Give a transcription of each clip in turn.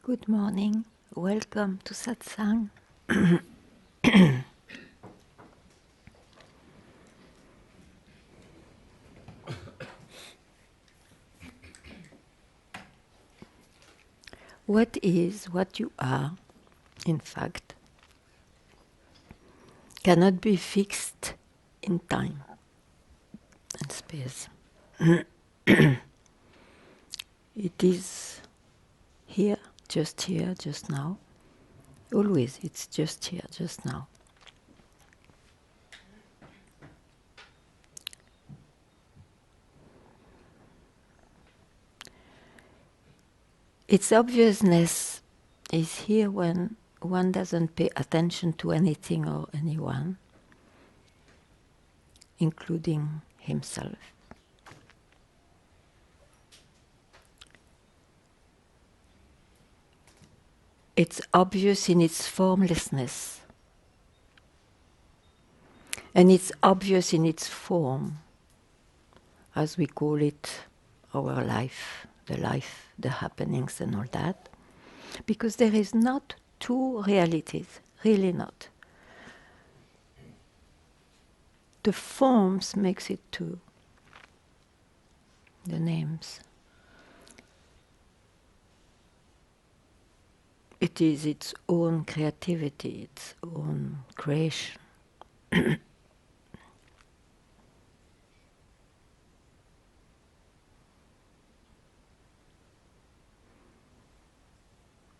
Good morning. Welcome to Satsang. What is, what you are, in fact, cannot be fixed in time and space. It is here, just now. Always, it's just here, just now. Its obviousness is here when one doesn't pay attention to anything or anyone, including himself. It's obvious in its formlessness, and it's obvious in its form, as we call it, our life, the happenings and all that, because there is not two realities, really not. The forms makes it two, the names. It is its own creativity, its own creation.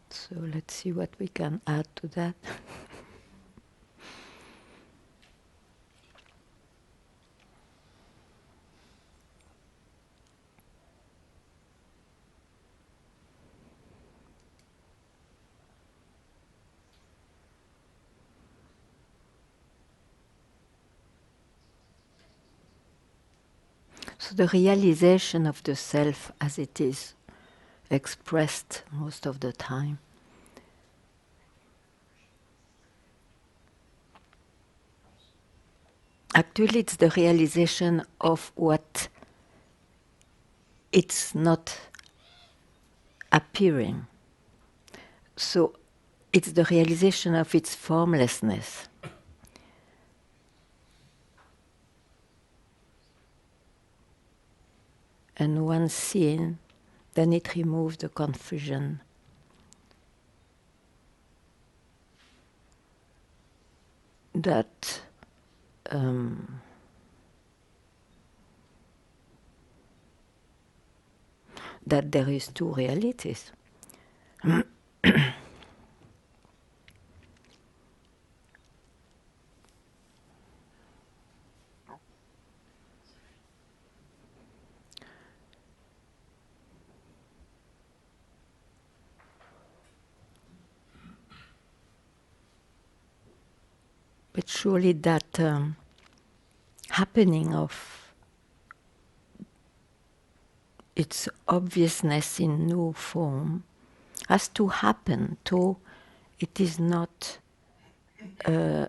So let's see what we can add to that. So the realization of the self as it is expressed most of the time. Actually, it's the realization of what it's not appearing. So it's the realization of its formlessness. And once seen, then it removes the confusion. That that there is two realities. But surely that happening of its obviousness in new form has to happen, to it is not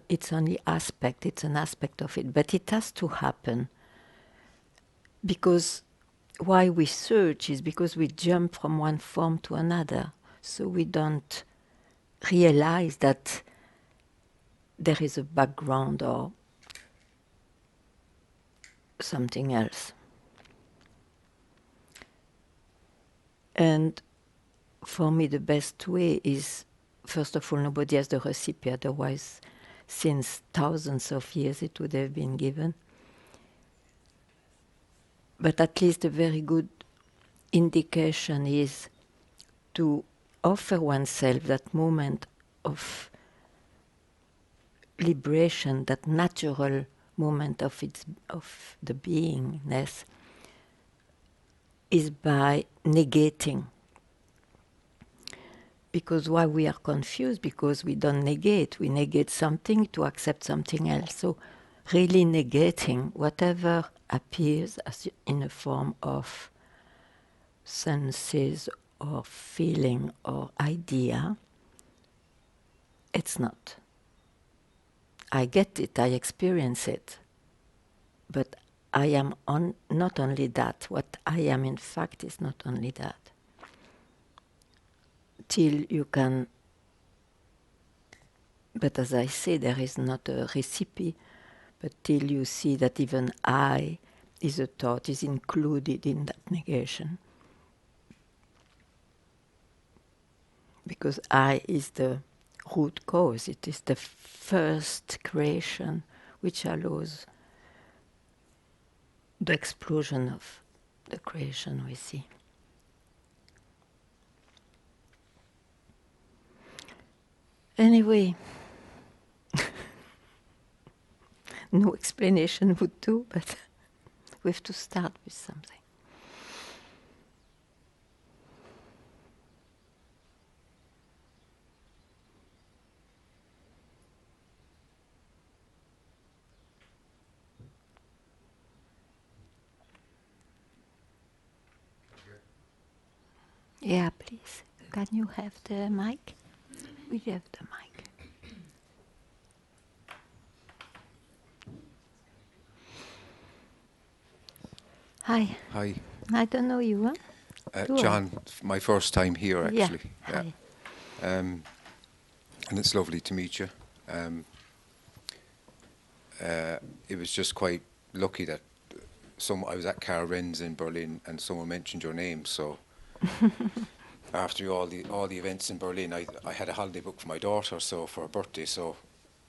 its only aspect, it's an aspect of it, but it has to happen. Because why we search is because we jump from one form to another, so we don't realize that there is a background or something else. And for me the best way is, first of all, nobody has the recipe, otherwise since thousands of years it would have been given. But at least a very good indication is to offer oneself that moment of liberation, that natural moment of the beingness, is by negating. Because why we are confused? Because we don't negate. We negate something to accept something else. So really negating whatever appears as in a form of senses or feeling or idea, it's not. I get it, I experience it, but I am not only that. What I am in fact is not only that. till you can, but as I say, there is not a recipe, but till you see that even I is a thought, is included in that negation. Because I is the root cause, it is the first creation which allows the explosion of the creation we see. Anyway, no explanation would do, but we have to start with something. Yeah, please. Can you have the mic? We have the mic. Hi. Hi. I don't know you, huh? John, my first time here actually. Yeah. Hi. And it's lovely to meet you. It was just quite lucky that I was at Karl Renz in Berlin and someone mentioned your name. So after all the events in Berlin, I had a holiday booked for my daughter, so for her birthday. So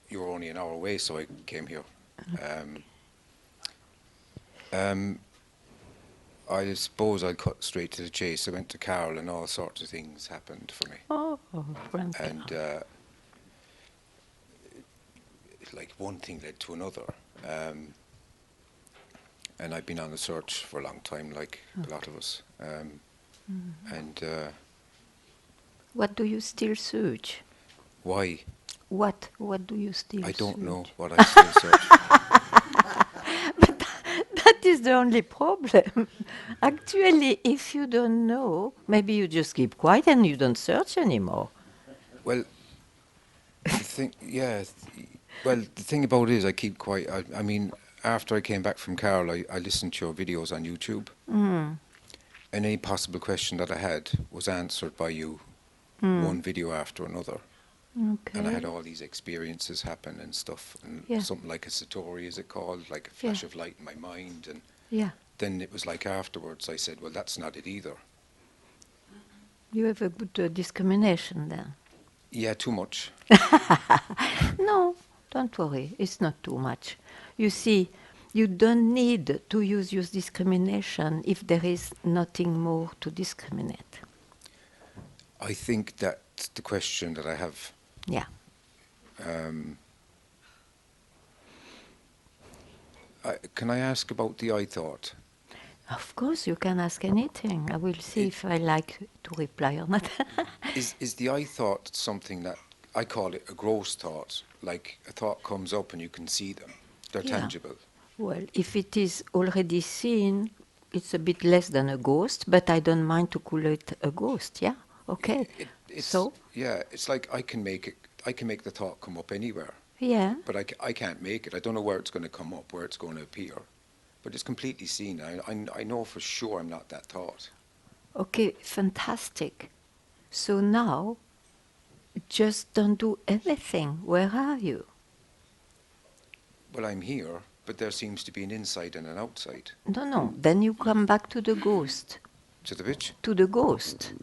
you were only an hour away, so I came here. I suppose I'll cut straight to the chase. I went to Carol and all sorts of things happened for me. Oh, grandpa. And like one thing led to another. And I've been on the search for a long time, like a lot of us. And what do you still search? why? What do you still search? I don't know what I still search. But that is the only problem. Actually, if you don't know, maybe you just keep quiet and you don't search anymore. Well, the thing about it is I keep quiet. I mean, after I came back from Carol, I listened to your videos on YouTube. And any possible question that I had was answered by you, one video after another. Okay. And I had all these experiences happen and stuff, and something like a satori, is it called, like a flash of light in my mind. And then it was like afterwards I said, well, that's not it either. You have a good discrimination then. Yeah, too much. No, don't worry, it's not too much. You see, you don't need to use your discrimination if there is nothing more to discriminate. I think that's the question that I have. Yeah. Can I ask about the I thought? Of course, you can ask anything. I will see if I like to reply or not. Is the I thought something that, I call it a gross thought, like a thought comes up and you can see them, they're tangible? Well, if it is already seen, it's a bit less than a ghost, but I don't mind to call it a ghost, yeah? Okay. It's like I can make the thought come up anywhere. Yeah. But I can't make it. I don't know where it's going to come up, where it's going to appear. But it's completely seen. I know for sure I'm not that thought. Okay, fantastic. So now, just don't do anything. Where are you? Well, I'm here, but there seems to be an inside and an outside. No. Then you come back to the ghost. To the which? To the ghost.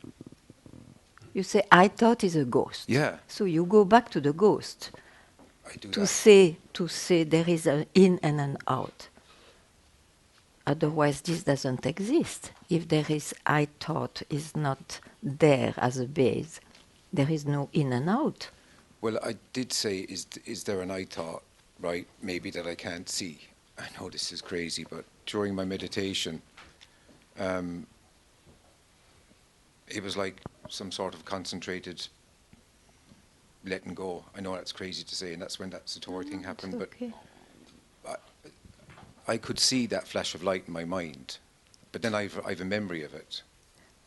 You say, I thought is a ghost. Yeah. So you go back to the ghost. I do to that. say there is an in and an out. Otherwise, this doesn't exist. If there is I thought is not there as a base, there is no in and out. Well, I did say, is there an I thought, right, maybe that I can't see? I know this is crazy, but during my meditation, it was like some sort of concentrated letting go. I know that's crazy to say, and that's when that Satori thing happened, Okay. but I could see that flash of light in my mind, but then I've a memory of it.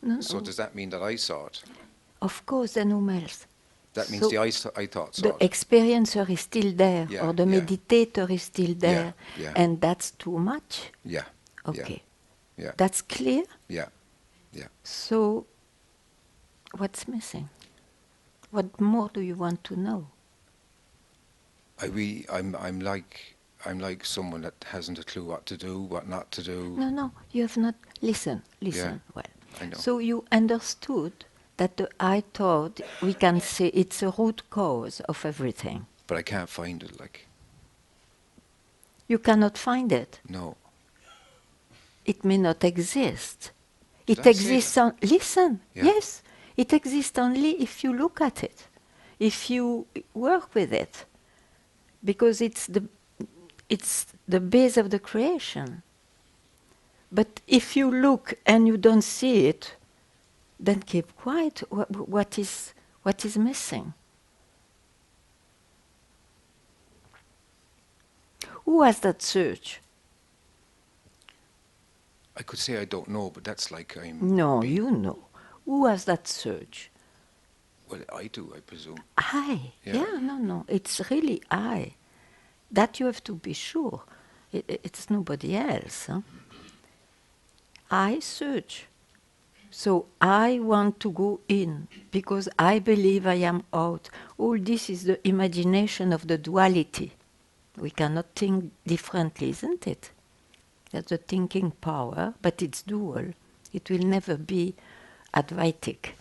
No. So does that mean that I saw it? Of course, then whom else? That means the I thought saw the it. experiencer is still there, or the meditator is still there, and that's too much? Yeah. Okay. Yeah. That's clear? Yeah. So, what's missing? What more do you want to know? I'm like someone that hasn't a clue what to do, what not to do. No, you have not. Listen, Yeah, well. I know. So you understood that the I thought, we can say it's a root cause of everything. But I can't find it, like, You cannot find it. no. It may not exist. Did It I say that? exists on, listen, Yeah. yes, it exists only if you look at it, if you work with it, because it's the base of the creation. But if you look and you don't see it, then keep quiet. What is missing? Who has that search? I could say I don't know, but that's like No, you know. Who has that search? Well, I do, I presume. I. Yeah. Yeah, no. It's really I. That you have to be sure. It's nobody else. Huh? I search. So I want to go in because I believe I am out. All this is the imagination of the duality. We cannot think differently, isn't it? That's the thinking power, but it's dual. It will never be Advaitic.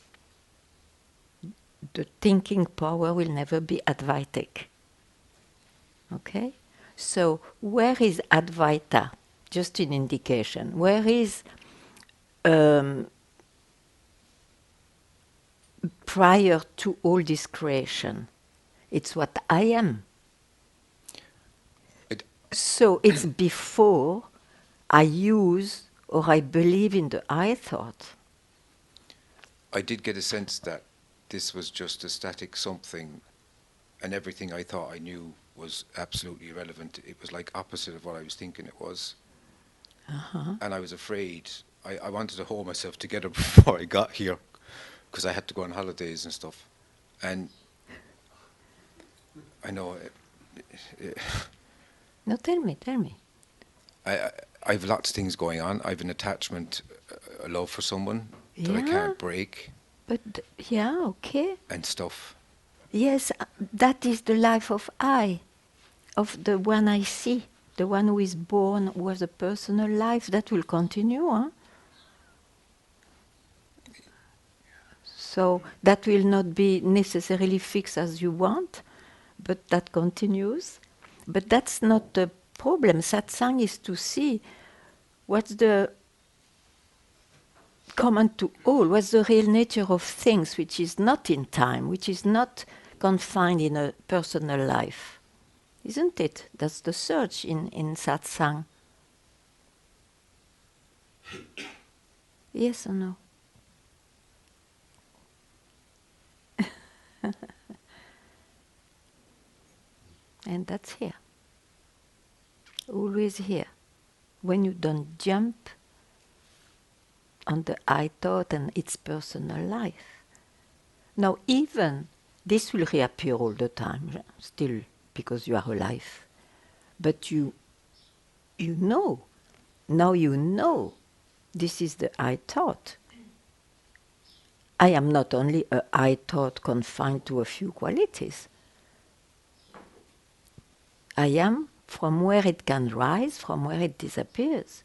The thinking power will never be Advaitic. Okay? So where is Advaita? Just an indication. Where is prior to all this creation? It's what I am. So it's before I use or I believe in the I thought. I did get a sense that this was just a static something, and everything I thought I knew was absolutely irrelevant. It was like opposite of what I was thinking it was. And I was afraid. I wanted to hold myself together before I got here, because I had to go on holidays and stuff. And I know No, tell me. I, I've lots of things going on. I've an attachment, a love for someone that I Yeah, can't break but yeah, okay. and stuff. Yes, that is the life of I, of the one I see, the one who is born, who has a personal life that will continue. Huh? So that will not be necessarily fixed as you want, but that continues. But that's not the problem. Satsang is to see what's the common to all, what's the real nature of things, which is not in time, which is not confined in a personal life. Isn't it? That's the search in satsang. Yes or no? And that's here. Always here. When you don't jump on the I thought and its personal life. Now even this will reappear all the time, still, because you are alive. But you know. Now you know. This is the I thought. I am not only a I thought confined to a few qualities. I am from where it can rise, from where it disappears.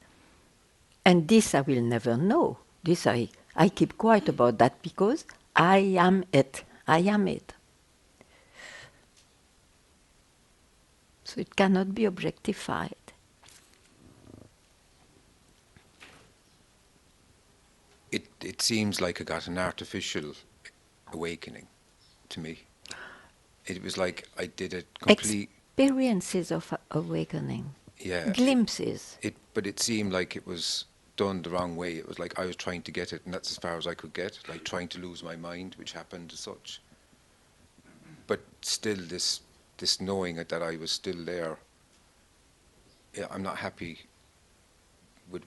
And this I will never know. This I keep quiet about that because I am it. I am it. So it cannot be objectified. It seems like I got an artificial awakening to me. It was like I did a complete Experiences of awakening. yeah. Glimpses. But it seemed like it was done the wrong way. It was like I was trying to get it, and that's as far as I could get. Like trying to lose my mind, which happened as such. But still, this knowing that I was still there. Yeah, I'm not happy with.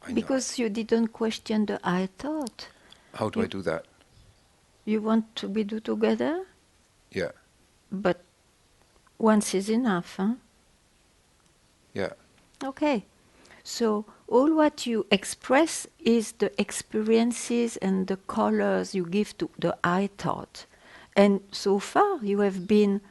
I know. Because you didn't question the I thought. How do I do that? You want to be do together? Yeah. But once is enough, huh? Yeah. Okay. So all what you express is the experiences and the colors you give to the I thought. And so far you have been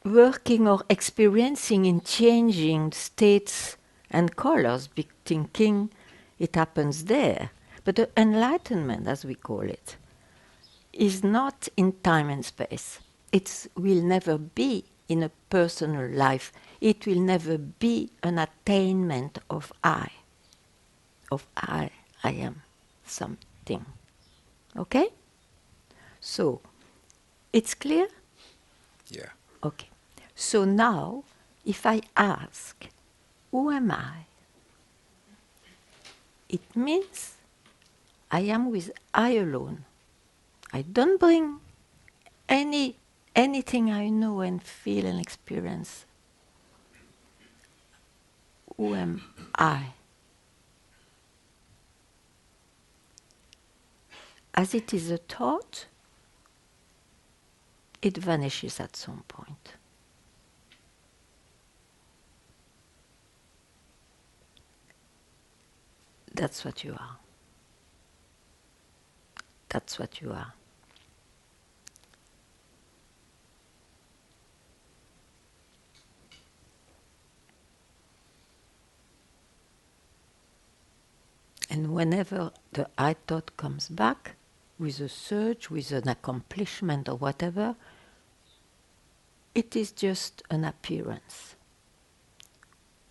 working or experiencing in changing states and colors, thinking it happens there. But the enlightenment, as we call it, is not in time and space. It will never be in a personal life. It will never be an attainment of I. Of I am something. Okay? So, it's clear? Yeah. Okay. So now, if I ask, who am I? It means I am with I alone. I don't bring anything I know and feel and experience. Who am I? As it is a thought, it vanishes at some point. That's what you are. That's what you are. And whenever the I thought comes back, with a search, with an accomplishment or whatever, it is just an appearance.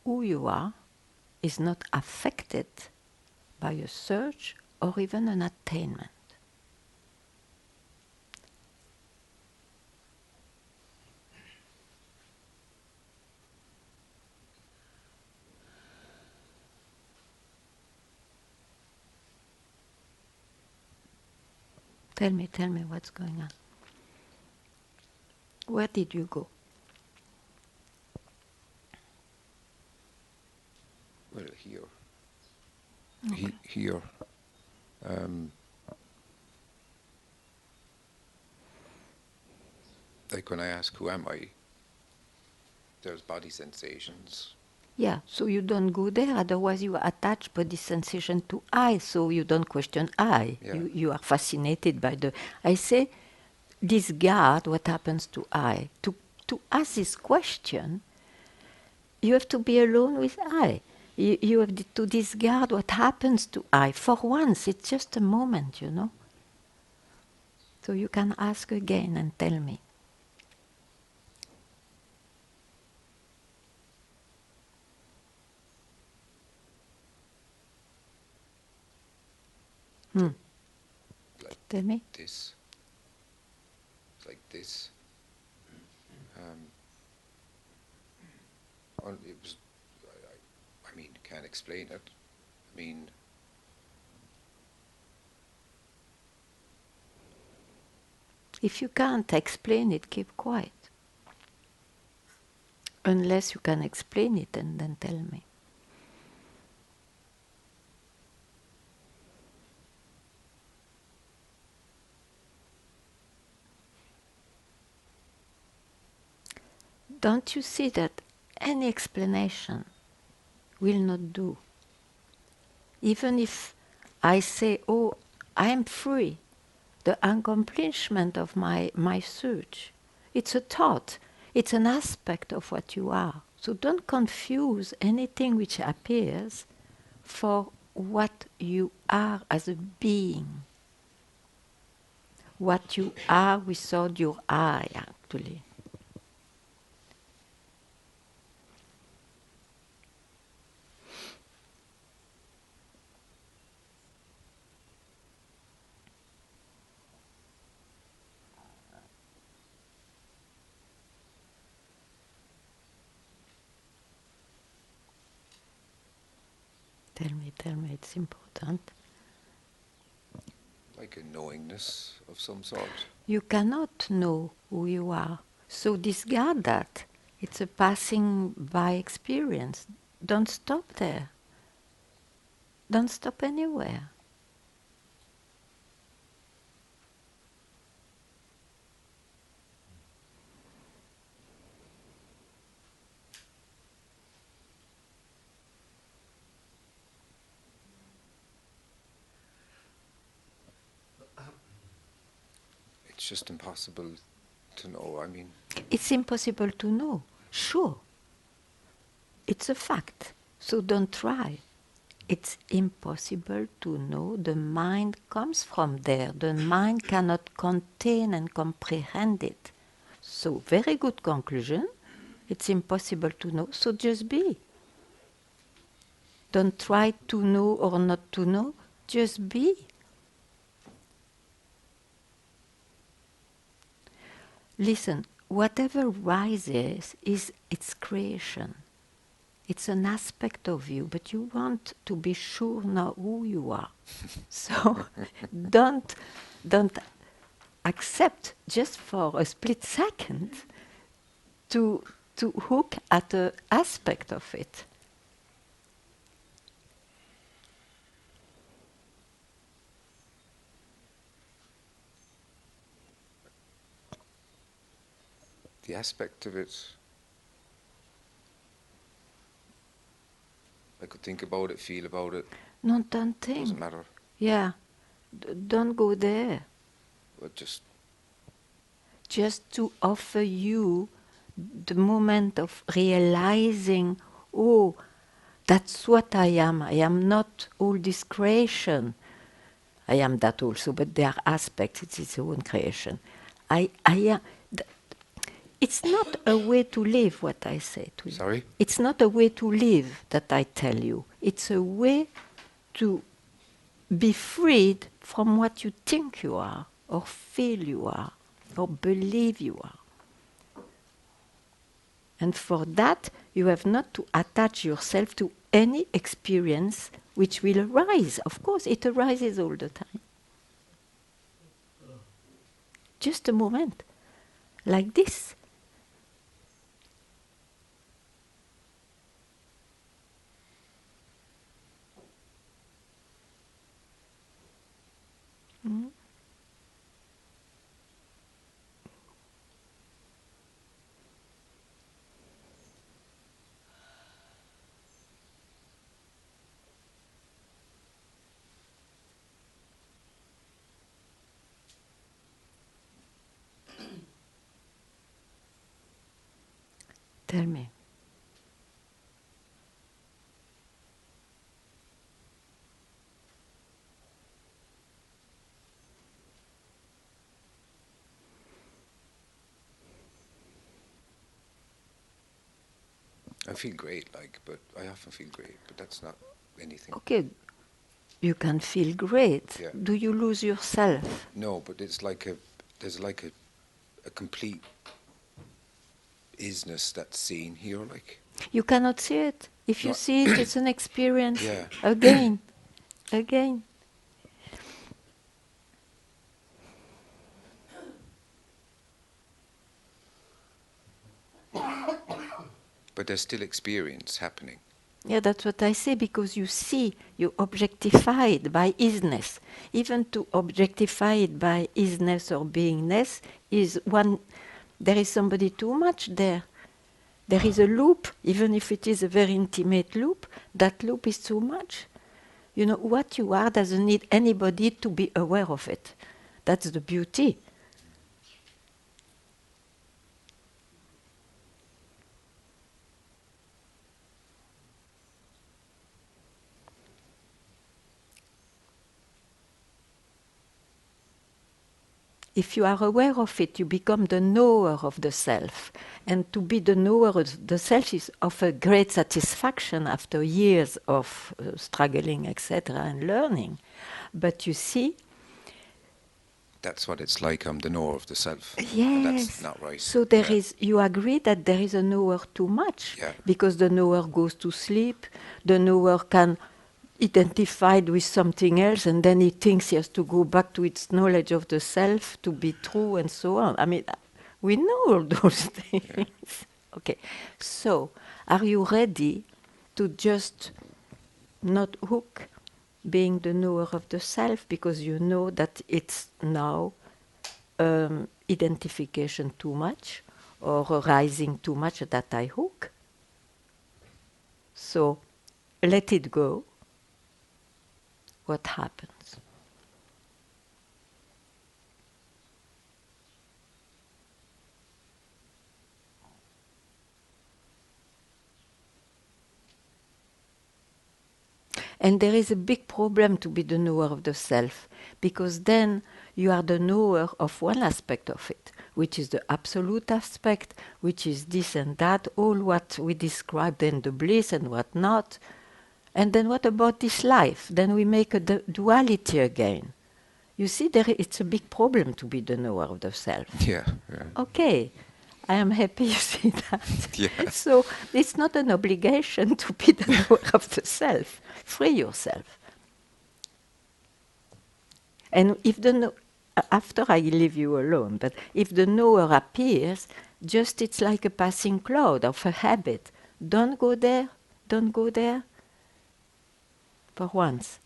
Who you are is not affected by a search or even an attainment. Tell me what's going on. Where did you go? Well, here. Okay. Here. Um, like when I ask, who am I? There's body sensations. Yeah, so you don't go there, otherwise you attach body sensation to I, so you don't question I. Yeah. You are fascinated by the... I say, discard what happens to I. To ask this question, you have to be alone with I. You have to discard what happens to I. For once, it's just a moment, you know. So you can ask again and tell me. Like Tell me. this. It's like this. Well, it was. I mean, can't explain it. I mean, If you can't explain it, keep quiet. Unless you can explain it and then tell me. Don't you see that any explanation will not do? Even if I say, oh, I am free, the accomplishment of my search, it's a thought, it's an aspect of what you are. So don't confuse anything which appears for what you are as a being. What you are without your I, actually. Tell me, it's important. like a knowingness of some sort. You cannot know who you are. So discard that. It's a passing by experience. Don't stop there. Don't stop anywhere. it's just impossible to know. I mean, It's impossible to know, sure. It's a fact, so don't try. It's impossible to know. The mind comes from there. The mind cannot contain and comprehend it. So, very good conclusion. It's impossible to know, so just be. Don't try to know or not to know, just be. Listen, whatever rises is its creation. It's an aspect of you, but you want to be sure now who you are. So don't accept just for a split second to hook at an aspect of it. the aspect of it, I could think about it, feel about it. No, don't think. Doesn't matter. Yeah, don't go there. But just To offer you the moment of realizing, oh, that's what I am. I am not all this creation. I am that also, but there are aspects. It's its own creation. I am. It's not a way to live. What I say to you. sorry. It's not a way to live that I tell you. It's a way to be freed from what you think you are, or feel you are, or believe you are. And for that, you have not to attach yourself to any experience which will arise. Of course, it arises all the time. Just a moment, like this. Mm. Tell me. I feel great, but I often feel great, but that's not anything. Okay, you can feel great. Yeah. Do you lose yourself? No, but there's like a complete isness that's seen here, like. You cannot see it. If you No, see it, it's an experience. yeah. Again, again. But there's still experience happening. Yeah, that's what I say, because you see, you objectify it by isness. Even to objectify it by isness or beingness is one, there is somebody too much there. There is a loop, even if it is a very intimate loop, that loop is too much. You know, what you are doesn't need anybody to be aware of it. That's the beauty. If you are aware of it, you become the knower of the self. And to be the knower of the self is of a great satisfaction after years of struggling, etc., and learning. But you see, That's what it's like. I'm the knower of the self. yes. And that's not right. So there is, you agree that there is a knower too much. Yeah. Because the knower goes to sleep, the knower can identify with something else, and then he thinks he has to go back to its knowledge of the self to be true, and so on. I mean, we know all those things. Yeah. Okay, so are you ready to just not hook being the knower of the self, because you know that it's now identification too much or arising too much that I hook? So let it go. What happens? And there is a big problem to be the knower of the self, because then you are the knower of one aspect of it, which is the absolute aspect, which is this and that, all what we described in the bliss and what not. And then what about this life? Then we make a duality again. You see, it's a big problem to be the knower of the self. Yeah. Okay, I am happy you see that. Yeah. So it's not an obligation to be the knower of the self. Free yourself. And if after I leave you alone, but if the knower appears, just it's like a passing cloud of a habit. Don't go there, don't go there. For once.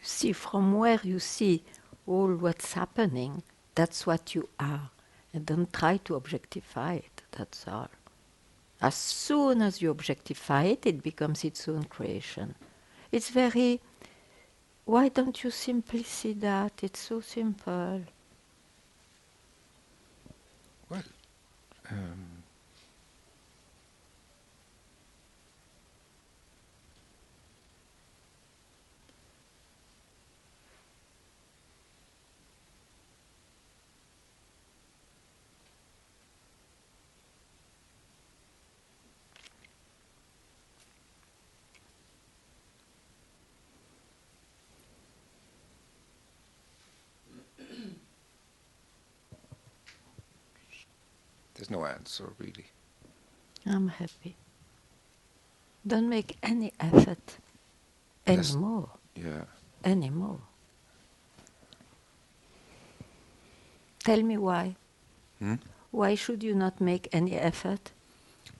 See, from where you see all what's happening, that's what you are. And don't try to objectify it, that's all. As soon as you objectify it, it becomes its own creation. It's very... Why don't you simply see that? It's so simple. Well, there's no answer, really. I'm happy. Don't make any effort anymore. Yeah. Anymore. Tell me why. Why should you not make any effort?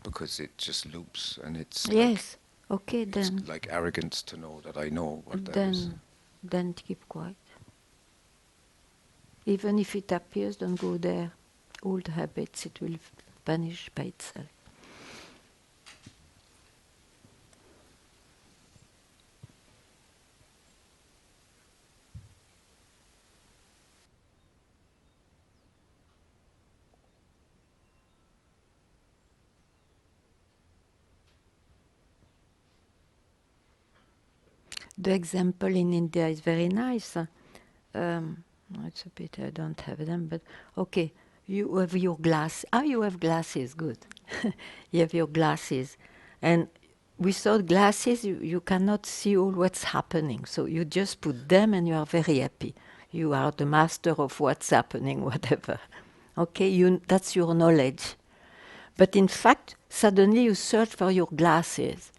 Because it just loops, and it's Yes. Okay, then. it's like arrogance to know that I know what that then, is. Then keep quiet. Even if it appears, don't go there. Old habits, it will vanish by itself. The example in India is very nice. It's a bit, I don't have them, but okay, you have your glass. You have glasses, good. You have your glasses. And without glasses, you cannot see all what's happening. So you just put them and you are very happy. You are the master of what's happening, whatever. Okay, that's your knowledge. But in fact, suddenly you search for your glasses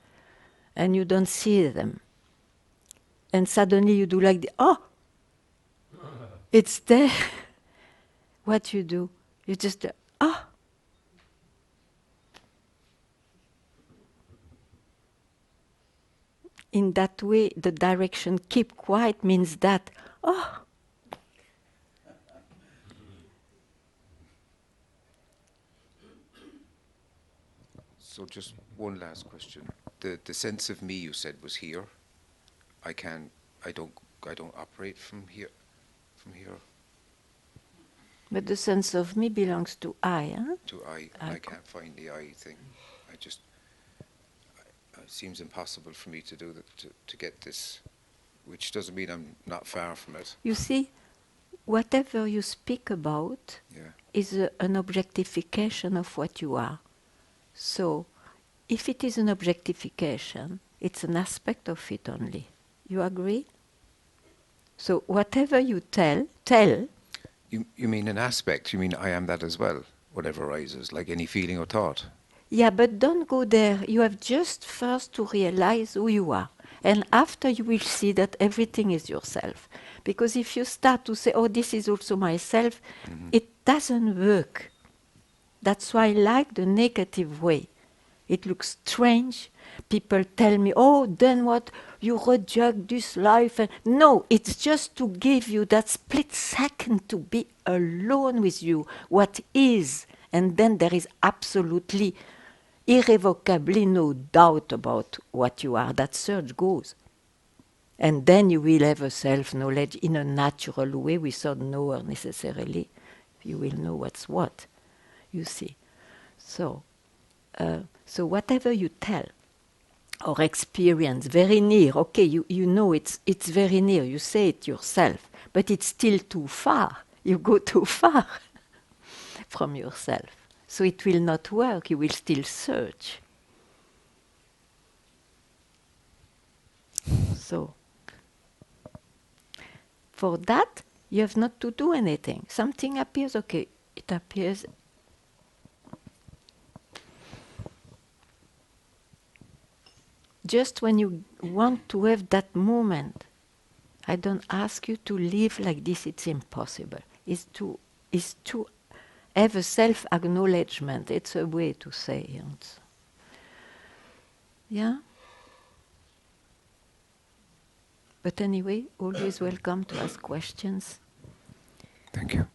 and you don't see them. And suddenly you do like, it's there. What you do? You just, In that way, the direction keep quiet means that, So just one last question. The sense of me you said was here. I don't operate from here. But the sense of me belongs to I, huh? To I can't find the I thing. It seems impossible for me to do that, to get this, which doesn't mean I'm not far from it. You see, whatever you speak about is an objectification of what you are. So, if it is an objectification, it's an aspect of it only. You agree? So, whatever you tell. You mean an aspect? You mean I am that as well? Whatever arises, like any feeling or thought. Yeah, but don't go there. You have just first to realize who you are. And after you will see that everything is yourself. Because if you start to say, this is also myself, it doesn't work. That's why I like the negative way. It looks strange. People tell me, then what? You reject this life. And no, it's just to give you that split second to be alone with you, what is. And then there is absolutely irrevocably no doubt about what you are, that search goes. And then you will have a self-knowledge in a natural way without knower necessarily. You will know what's what, you see. So whatever you tell or experience very near, okay, you know it's very near, you say it yourself, but it's still too far. You go too far from yourself. So it will not work, you will still search. So, for that, you have not to do anything. Something appears, okay, it appears. Just when you want to have that moment, I don't ask you to live like this, it's impossible. It's to have a self-acknowledgement. It's a way to say it. Yeah? But anyway, always welcome to ask questions. Thank you.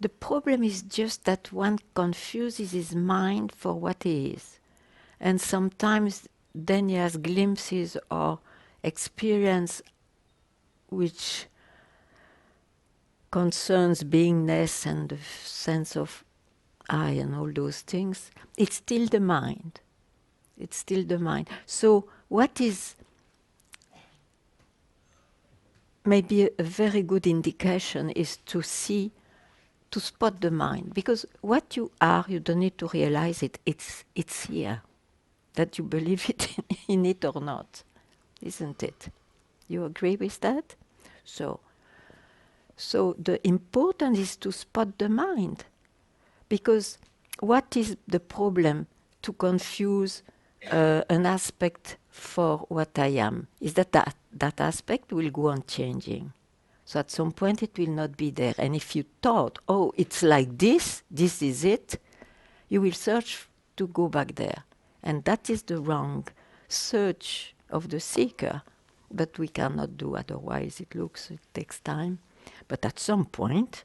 The problem is just that one confuses his mind for what he is. And sometimes then he has glimpses or experience which concerns beingness and the sense of I and all those things. It's still the mind. It's still the mind. So what is maybe a very good indication is to see, to spot the mind. Because what you are, you don't need to realize it. It's here. That you believe it in it or not. Isn't it? You agree with that? So the importance is to spot the mind. Because what is the problem to confuse an aspect for what I am? Is that aspect will go on changing. So at some point it will not be there. And if you thought, oh, it's like this is it, you will search to go back there. And that is the wrong search of the seeker. But we cannot do otherwise. It takes time. But at some point,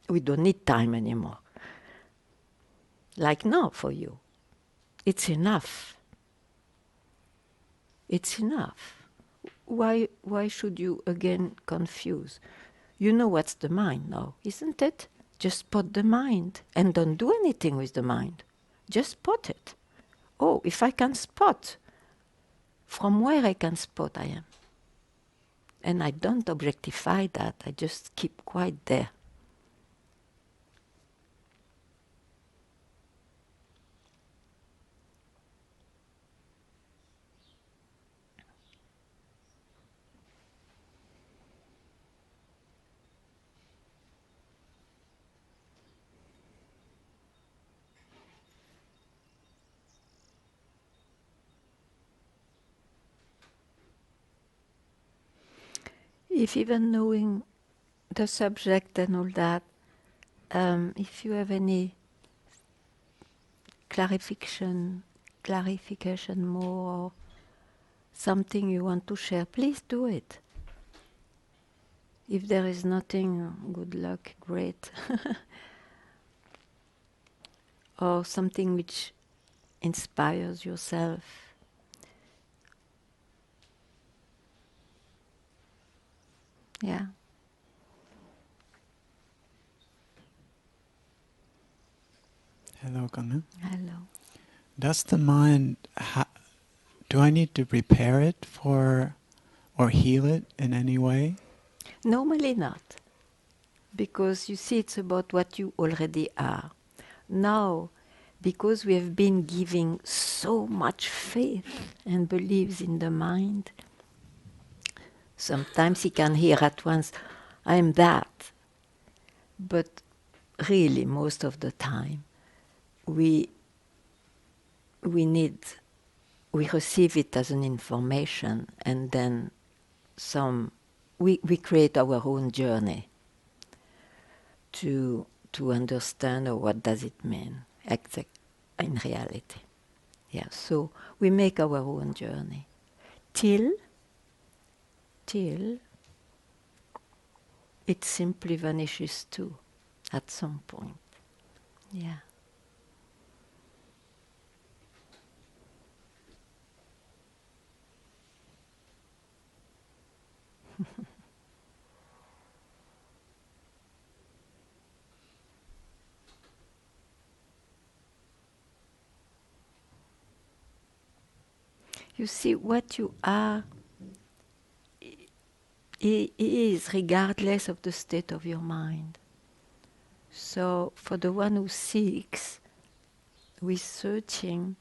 we don't need time anymore. Like now for you. It's enough. It's enough. Why should you again confuse? You know what's the mind now, isn't it? Just spot the mind and don't do anything with the mind. Just spot it. Oh, if I can spot, from where I can spot I am. And I don't objectify that, I just keep quite there. If even knowing the subject and all that, if you have any clarification more, or something you want to share, please do it. If there is nothing, good luck, great. Or something which inspires yourself. Yeah. Hello, Ganga. Hello. Does the mind, do I need to prepare it for, or heal it in any way? Normally not. Because you see, it's about what you already are. Now, because we have been giving so much faith and beliefs in the mind, sometimes he can hear at once, I'm that. But really, most of the time, we receive it as an information, and then we create our own journey to understand what does it mean. in reality. Yeah, so we make our own journey till it simply vanishes too at some point. Yeah. You see, what you are is regardless of the state of your mind. So for the one who seeks, who is searching,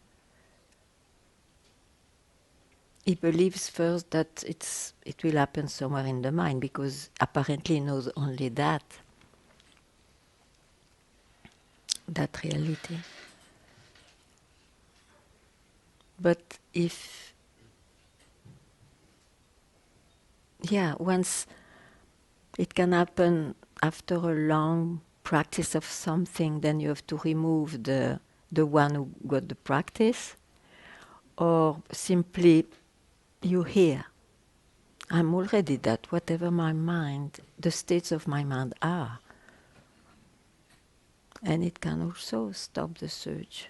he believes first that it will happen somewhere in the mind, because apparently he knows only that reality. But if, once it can happen after a long practice of something, then you have to remove the one who got the practice, or simply you hear. I'm already that, whatever my mind, the states of my mind are. And it can also stop the search.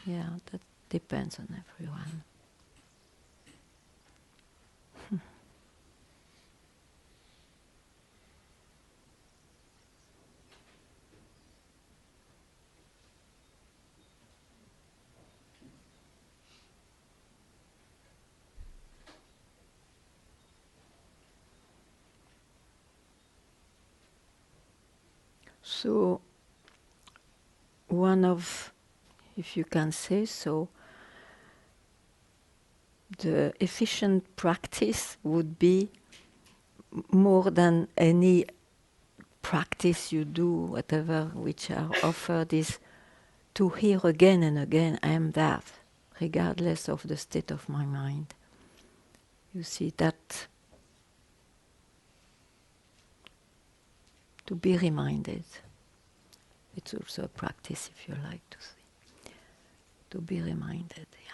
Yeah, that depends on everyone. So, one of, if you can say so, the efficient practice would be more than any practice you do, whatever, which are offered, is to hear again and again, I am that, regardless of the state of my mind. You see, that to be reminded. It's also a practice, if you like to see. To be reminded, yeah.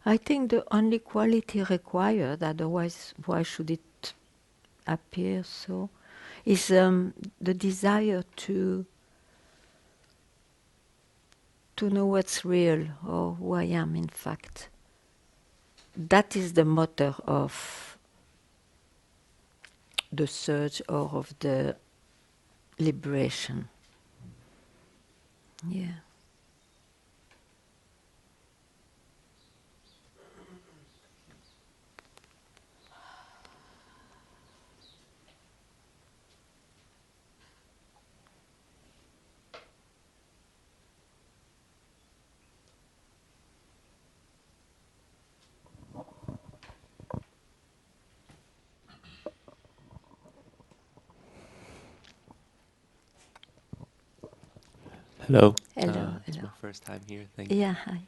I think the only quality required, otherwise why should it appear so, is the desire to know what's real, or who I am in fact. That is the motor of the search or of the liberation. Yeah. Hello. Hello, It's hello. my first time here. Thank you. Yeah, hi.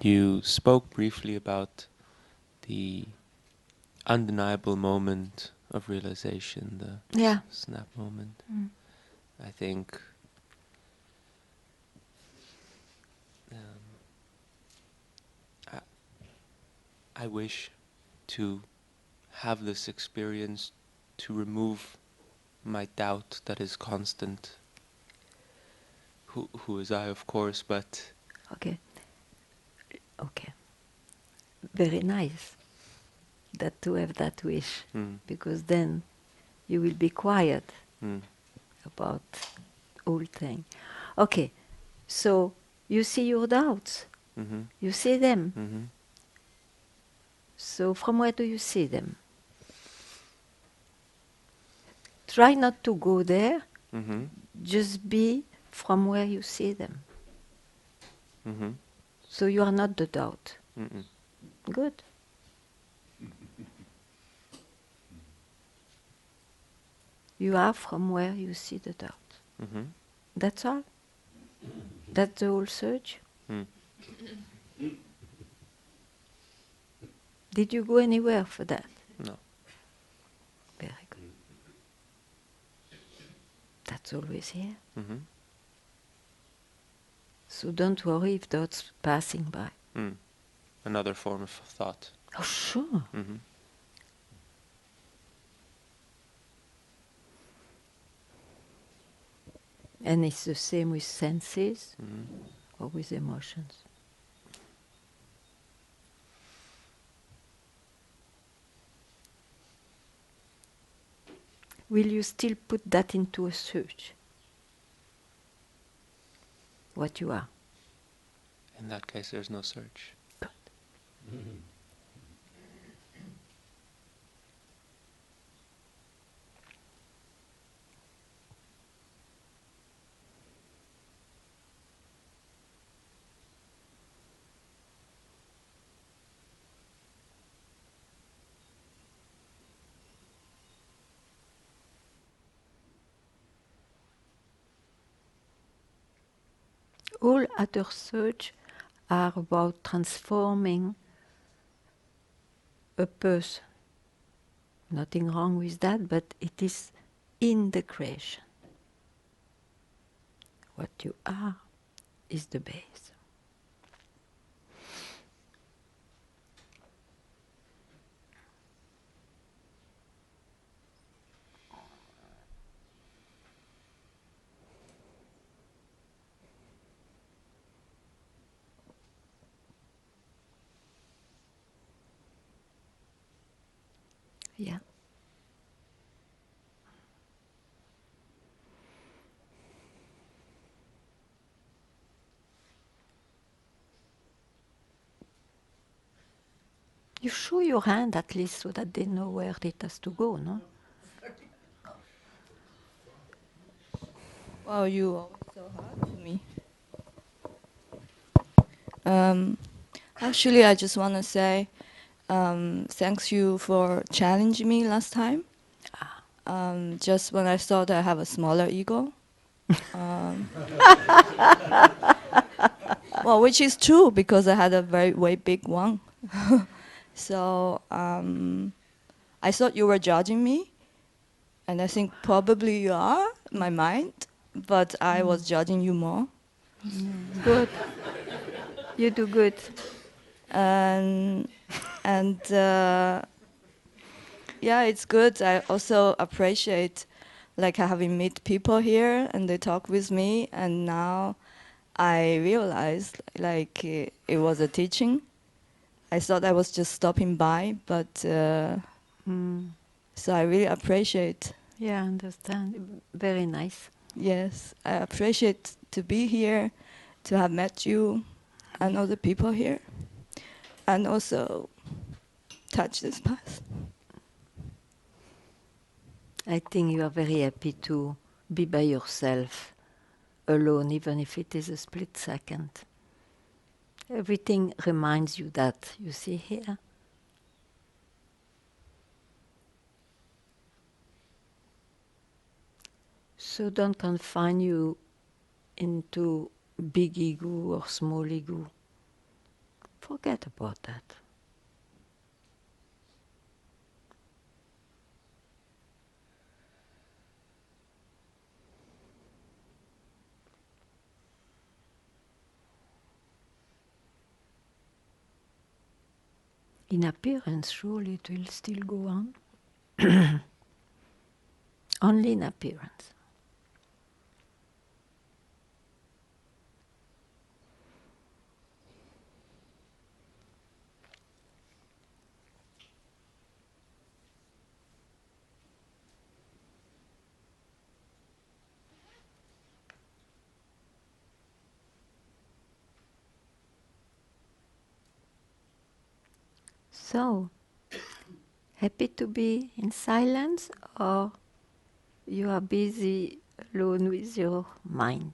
You spoke briefly about the undeniable moment of realization, the Yeah. snap moment. Mm. I think I, I wish to have this experience to remove my doubt that is constant. Who is I, of course, but Okay. Okay. Very nice that to have that wish, because then you will be quiet about all things. Okay, so you see your doubts. You see them. So from where do you see them? Try not to go there. Just be from where you see them. So you are not the doubt. Good. You are from where you see the doubt. Mm-hmm. That's all? That's the whole search? Mm. Did you go anywhere for that? No. Very good. That's always here. Mm-hmm. So don't worry if thoughts passing by. Mm. Another form of thought. Oh, sure. Mm-hmm. And it's the same with senses Mm-hmm. or with emotions. Will you still put that into a search? What you are? In that case, there's no search. Good. All other search are about transforming a person. Nothing wrong with that, but it is in the creation. What you are is the base. Yeah. You show your hand at least so that they know where it has to go, no? Wow, you are so hard to me. Actually, I just want to say thanks you for challenging me last time. Just when I thought I have a smaller ego. Well, which is true because I had a very, way big one. So I thought you were judging me, and I think probably you are, in my mind, but I was judging you more. Good. You do good. And yeah, it's good. I also appreciate like having meet people here and they talk with me, and now I realized like it was a teaching. I thought I was just stopping by, but so I really appreciate. Yeah, I understand. Very nice. Yes, I appreciate to be here, to have met you and other people here, and also touch this path. I think you are very happy to be by yourself, alone, even if it is a split second. Everything reminds you that, you see here. So don't confine you into big ego or small ego. Forget about that. In appearance, surely it will still go on. Only in appearance. So, happy to be in silence, or you are busy alone with your mind?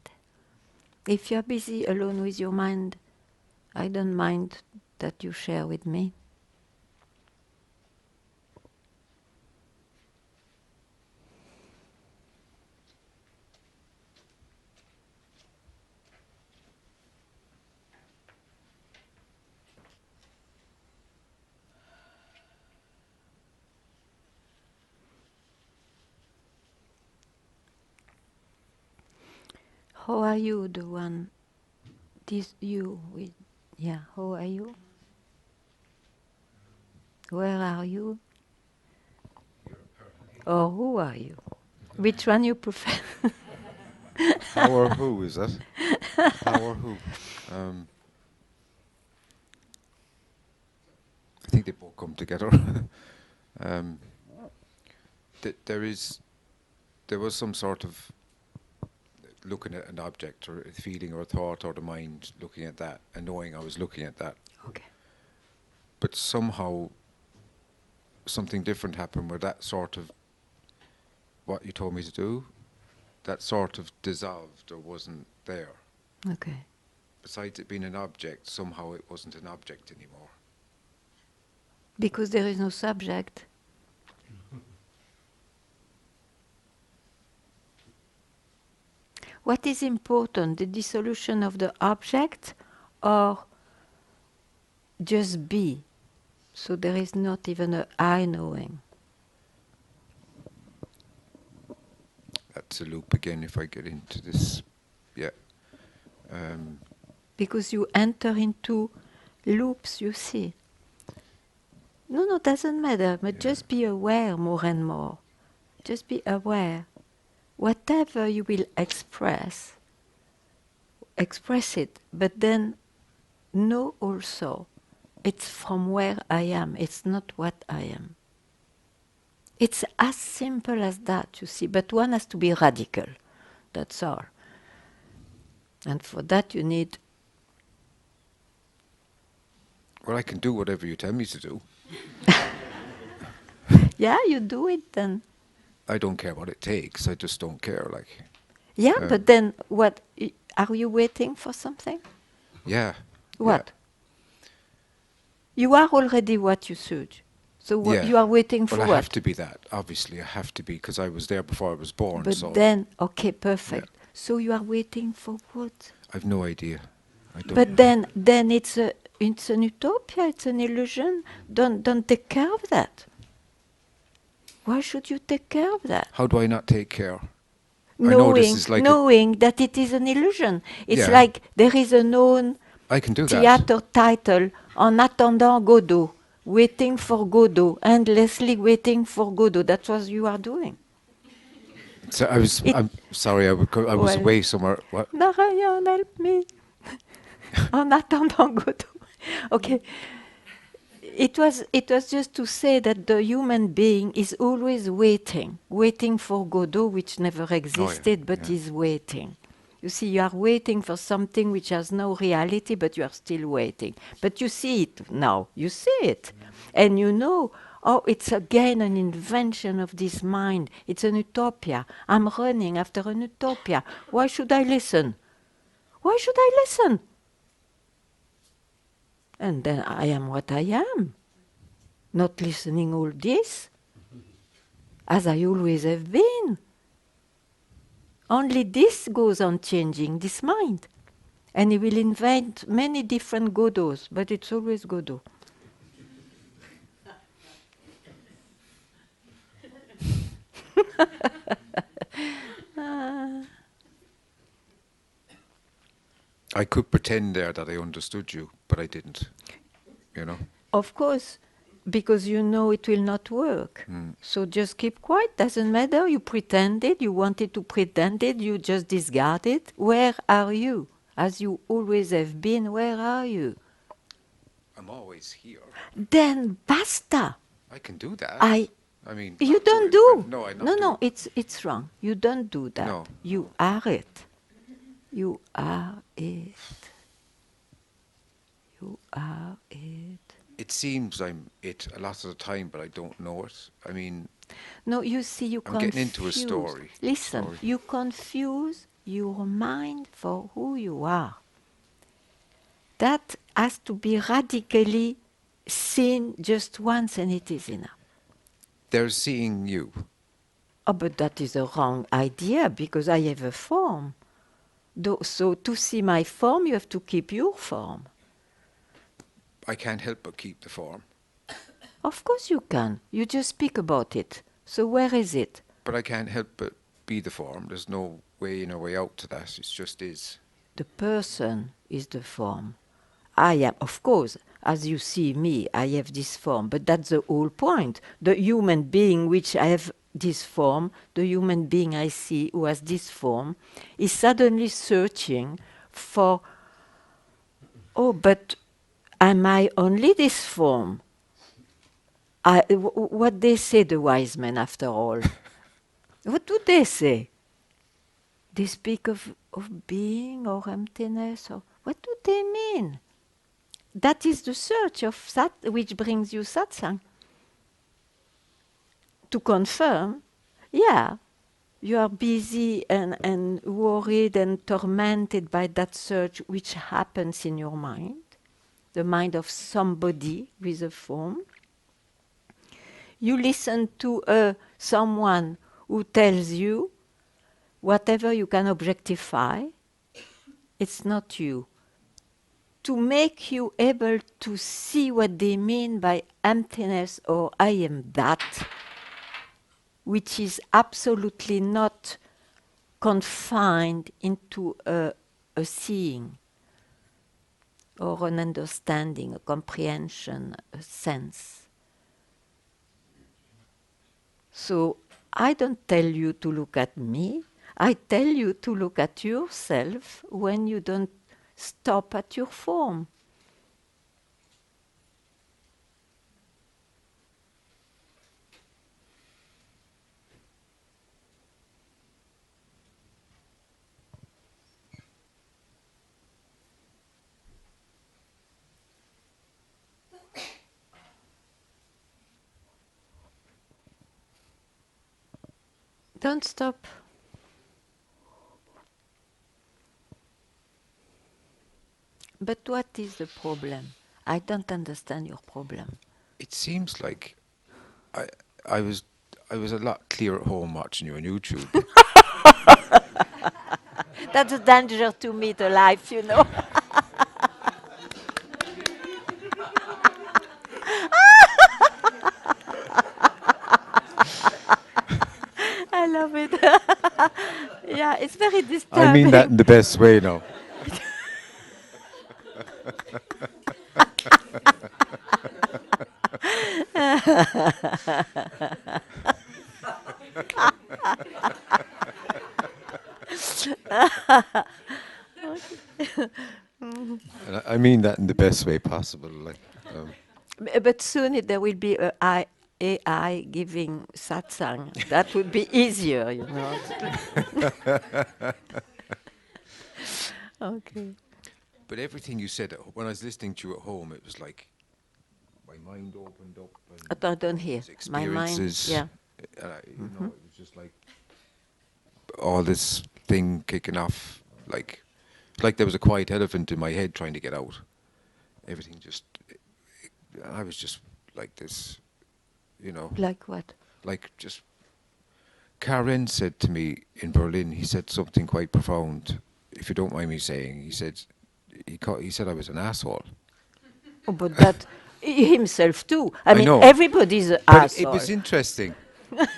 If you are busy alone with your mind, I don't mind that you share with me. how are you, the one, this you, with, yeah, how are you? Where are you? Or who are you? Which one you prefer? How or who is that? How or who? I think they both come together. um, there was some sort of looking at an object or a feeling or a thought or the mind looking at that and knowing I was looking at that. Okay. But somehow something different happened where that sort of what you told me to do, that sort of dissolved or wasn't there. Okay. Besides it being an object, somehow it wasn't an object anymore. Because there is no subject. What is important, the dissolution of the object or just be? So there is not even a I knowing. That's a loop again if I get into this. Yeah. Because you enter into loops, you see. No, doesn't matter, but just be aware more and more. Just be aware. Whatever you will express it, but then know also it's from where I am, it's not what I am. It's as simple as that, you see, but one has to be radical, that's all. And for that you need... Well, I can do whatever you tell me to do. Yeah, you do it then. I don't care what it takes, I just don't care, like. Yeah, but then what, are you waiting for something? Yeah. What? You are already what you should. So you are waiting for well, what? I have to be that, obviously, I have to be, because I was there before I was born, But so... then, okay, perfect. So you are waiting for what? I've no idea. I don't But then it's an utopia, it's an illusion. Don't take care of that. Why should you take care of that? How do I not take care? I know this is like knowing that it is an illusion. It's Yeah. like there is a known I can do that. theater title, En attendant Godot, waiting for Godot, endlessly waiting for Godot. That's what you are doing. So I'm sorry, I was Well, away somewhere. What? Narayan, help me. En attendant Godot. Okay. It was just to say that the human being is always waiting for Godot, which never existed, but is waiting. You see, you are waiting for something which has no reality, but you are still waiting. But you see it now. You see it. And you know, oh, it's again an invention of this mind. It's an utopia. I'm running after an utopia. Why should I listen? Why should I listen? And then I am what I am. Not listening all this, as I always have been. Only this goes on changing, this mind. And he will invent many different Godots, but it's always Godot. I could pretend there that I understood you, but I didn't. You know? Of course, because you know it will not work. So just keep quiet, doesn't matter. You pretended, you wanted to pretend it, you just discard it. Where are you? As you always have been, where are you? I'm always here. Then basta. I can do that. I mean, You don't do. No, I No, it's wrong. You don't do that. No. You are it. You are it. You are it. It seems I'm it a lot of the time, but I don't know it. I mean, No, you see, you I'm confuse. getting into a story. Listen, Sorry. you confuse your mind for who you are. That has to be radically seen just once, and it is enough. They're seeing you. Oh, but that is a wrong idea, because I have a form. So to see my form, you have to keep your form. I can't help but keep the form. Of course you can. You just speak about it. So where is it? But I can't help but be the form. There's no way in or way out to that. It just is. The person is the form. I am, of course, as you see me, I have this form, but that's the whole point. The human being which I have this form, the human being I see who has this form, is suddenly searching for, oh, but am I only this form? What they say, the wise men, after all. What do they say? They speak of being or emptiness, or what do they mean? That is the search of which brings you satsang. To confirm, yeah, you are busy and worried and tormented by that search which happens in your mind, the mind of somebody with a form. You listen to someone who tells you whatever you can objectify, it's not you. To make you able to see what they mean by emptiness or I am that, which is absolutely not confined into a seeing or an understanding, a comprehension, a sense. So I don't tell you to look at me, I tell you to look at yourself when you don't stop at your form. Don't stop. But what is the problem? I don't understand your problem. It seems like I was a lot clearer at home watching you on YouTube. That's a danger to meet a life, you know. I love it. Yeah, it's very disturbing. I mean that in the best way now. And I mean that in the best way possible. Like, But soon there will be a AI giving satsang. That would be easier, you know. Okay. but everything you said when I was listening to you at home, it was like my mind opened up. And I don't hear. My mind, experiences. yeah. You know, it was just like all this thing kicking off, like there was a quiet elephant in my head trying to get out. Everything just, I was just like this, you know. Like what? Like just, Karen said to me in Berlin, he said something quite profound, if you don't mind me saying. He said, he said I was an asshole. Oh, but that himself too. I mean, know. everybody's an But asshole. it was interesting.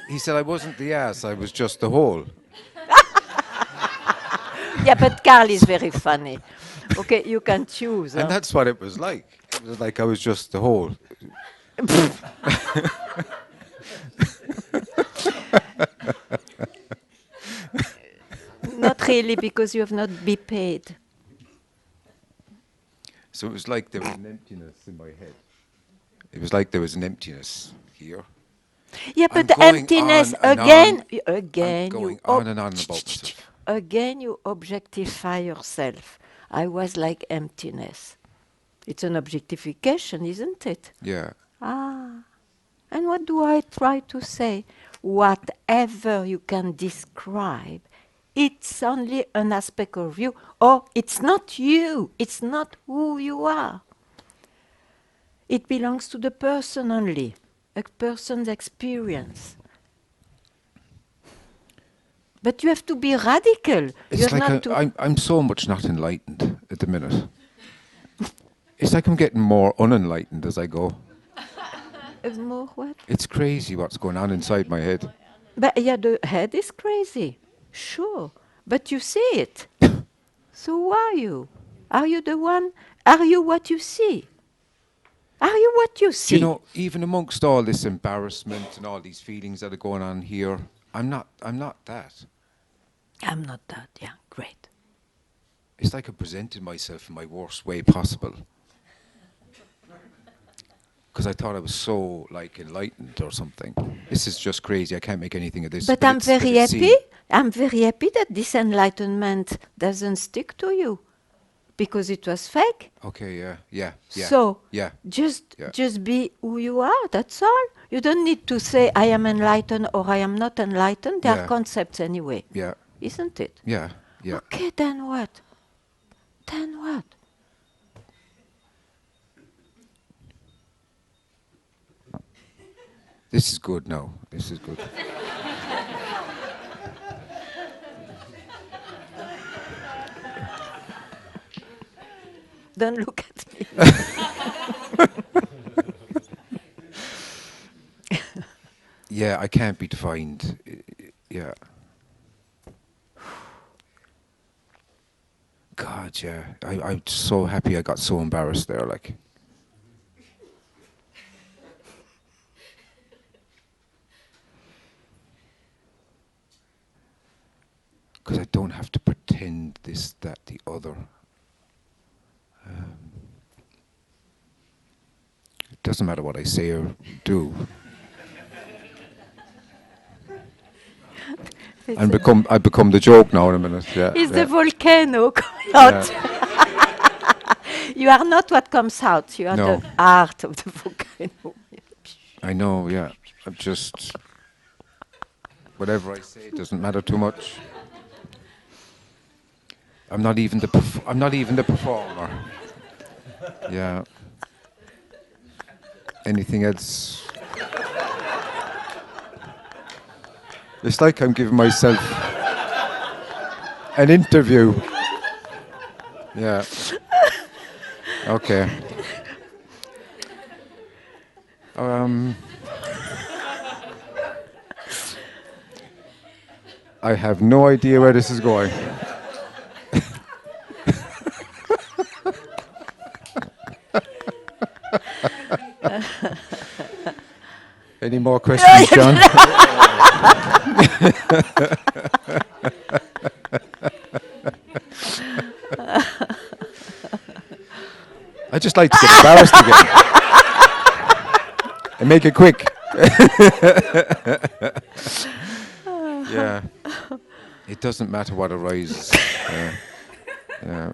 He said I wasn't the ass, I was just the hole. Yeah, but Carl is very funny. Okay, you can choose. And that's what it was like. It was like I was just the hole. Not really, because you have not been paid. So it was like there was an emptiness in my head. It was like there was an emptiness here. Yeah, I'm but the going emptiness on and again, on. again, I'm going you on and on about myself. again you objectify yourself. I was like emptiness. It's an objectification, isn't it? Yeah. Ah, and what do I try to say? Whatever you can describe, it's only an aspect of you, or it's not you. It's not who you are. It belongs to the person only, a person's experience. But you have to be radical. You It's have like not to. I'm so much not enlightened at the minute. It's like I'm getting more unenlightened as I go. More what? It's crazy what's going on inside my head. But yeah, the head is crazy. Sure. but you see it. So who are you? Are you the one? Are you what you see? Are you what you Do see? you know, even amongst all this embarrassment and all these feelings that are going on here, I'm not that. I'm not that. Yeah, great. It's like I presented myself in my worst way possible. Because I thought I was so, like, enlightened or something. This is just crazy. I can't make anything of this. But I'm it's very it's happy. I'm very happy that this enlightenment doesn't stick to you, because it was fake. Okay, yeah. So Yeah. just be who you are. That's all. You don't need to say I am enlightened or I am not enlightened. They are Yeah. concepts anyway, Yeah. isn't it? Yeah. Okay, then what? Then what? This is good now. This is good. Don't look at me. Yeah, I can't be defined. Yeah. God, yeah. I'm so happy I got so embarrassed there, like. Because I don't have to pretend this, that, the other. It doesn't matter what I say or do. I become the joke now in a minute. Yeah. It's yeah. the volcano coming Yeah. out. You are not what comes out. You are No. the art of the volcano. I know, yeah. I'm just whatever I say doesn't matter too much. I'm not even the performer. Yeah. Anything else? It's like I'm giving myself an interview. Yeah. Okay. I have no idea where this is going. Any more questions, John? I just like to get embarrassed again. And make it quick. Yeah. It doesn't matter what arises. Yeah.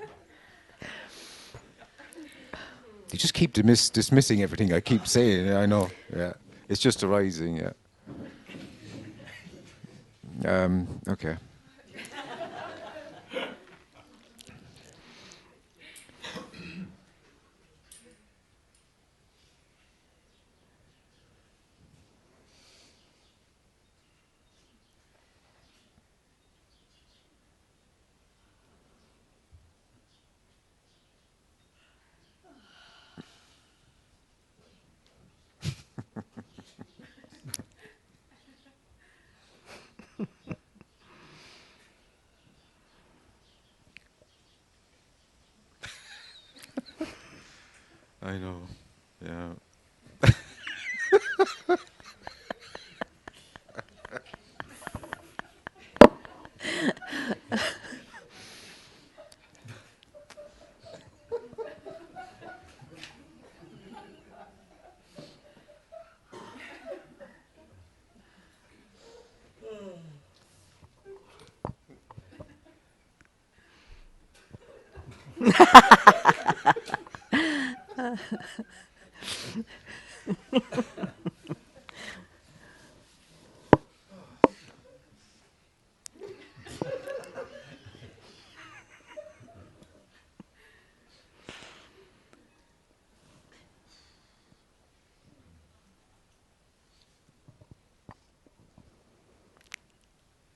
You just keep dismissing everything I keep saying. I know. Yeah. It's just arising. Yeah. Okay. I know. Yeah.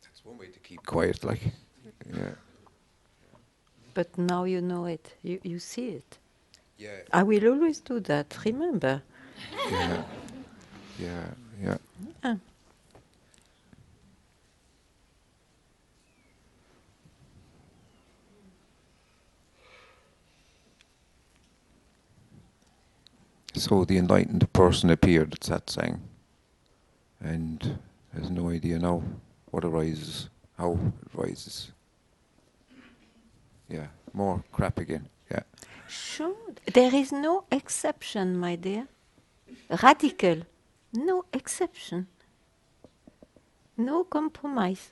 That's one way to keep quiet, like. Yeah. But now you know it. You see it. Yeah. I will always do that. Remember. Yeah. Yeah. Yeah. Ah. So the enlightened person appeared at Satsang and has no idea now what arises, how it arises. Yeah, more crap again. Yeah. Sure, there is no exception, my dear. Radical, no exception, no compromise.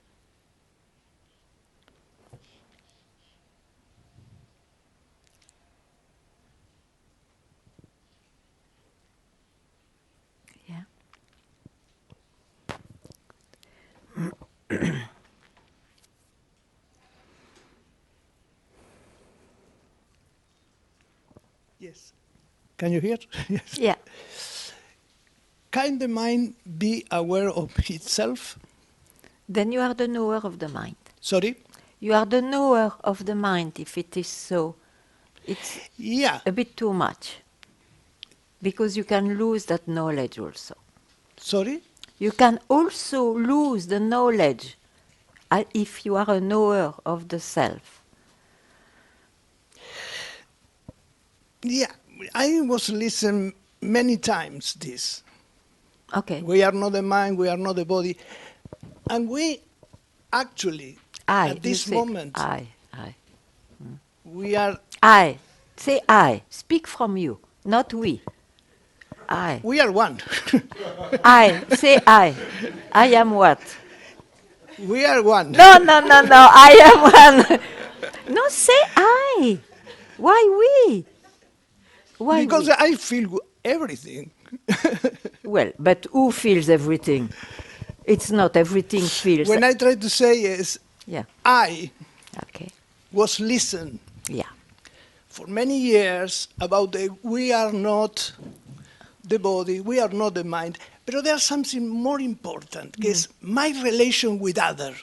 Yeah. Yes. Can you hear? Yes. Yeah. Can the mind be aware of itself? Then you are the knower of the mind. Sorry? You are the knower of the mind if it is so. It's Yeah. a bit too much. Because you can lose that knowledge also. Sorry? You can also lose the knowledge if you are a knower of the self. Yeah. I was listening many times this. Okay. We are not the mind, we are not the body. And we actually, at this moment, I. we are I. Say I. Speak from you, not we. I. we are one. I. Say I. I am what? We are one. No. I am one. No, say I. Why we? Why Because we? I feel everything. Well, but who feels everything? It's not everything feels. When I try to say is, Yeah. I Okay. was listening Yeah. for many years about we are not the body, we are not the mind. But there's something more important, is my relation with other,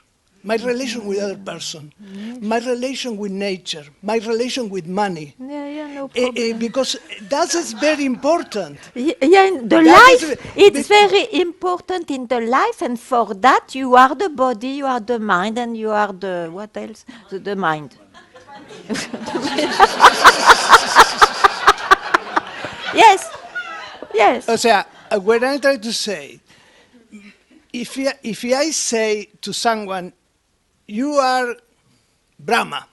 my relation with other person, my relation with nature, my relation with money. Yeah, no problem. Because that is very important. Yeah, in the That is life, it's very important in the life, and for that you are the body, you are the mind, and you are the, what else? The mind. Yes, yes. O sea, when I try to say, if I say to someone, you are Brahma,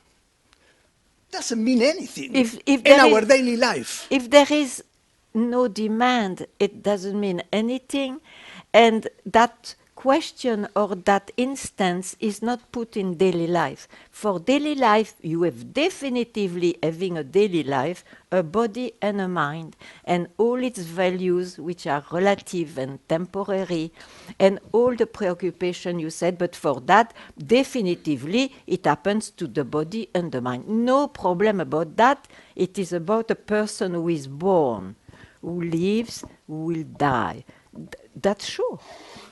doesn't mean anything If in there our is- daily life. If there is no demand, it doesn't mean anything. And that question or that instance is not put in daily life. For daily life, you have definitively having a daily life, a body and a mind, and all its values which are relative and temporary, and all the preoccupation you said, but for that, definitively, it happens to the body and the mind. No problem about that. It is about a person who is born, who lives, who will die. That's sure.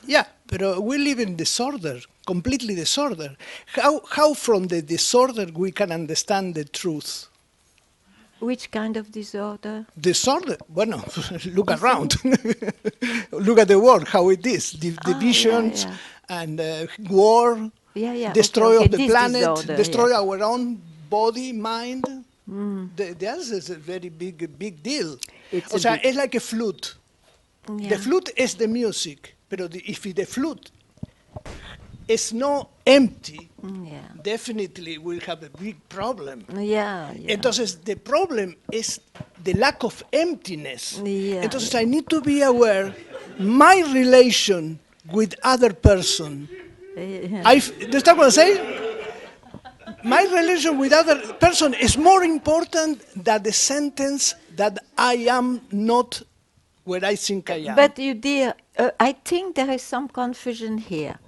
Yeah, but we live in disorder, completely disorder. How from the disorder we can understand the truth? Which kind of disorder? Disorder? Bueno, look around. Look at the world, how it is. Divisions yeah. and war, Yeah, destroy okay, of the this planet, disorder, destroy yeah. our own body, mind. That is a very big deal. It's O a sea, big- it's like a flute. Yeah. The flute is the music, but if the flute is not empty, Yeah. definitely we'll have a big problem. Yeah. Entonces, the problem is the lack of emptiness. Yeah, Entonces, I need to be aware my relation with other person. Do you understand what I'm saying? My relation with other person is more important than the sentence that I am not where I think I am. But you dear, I think there is some confusion here.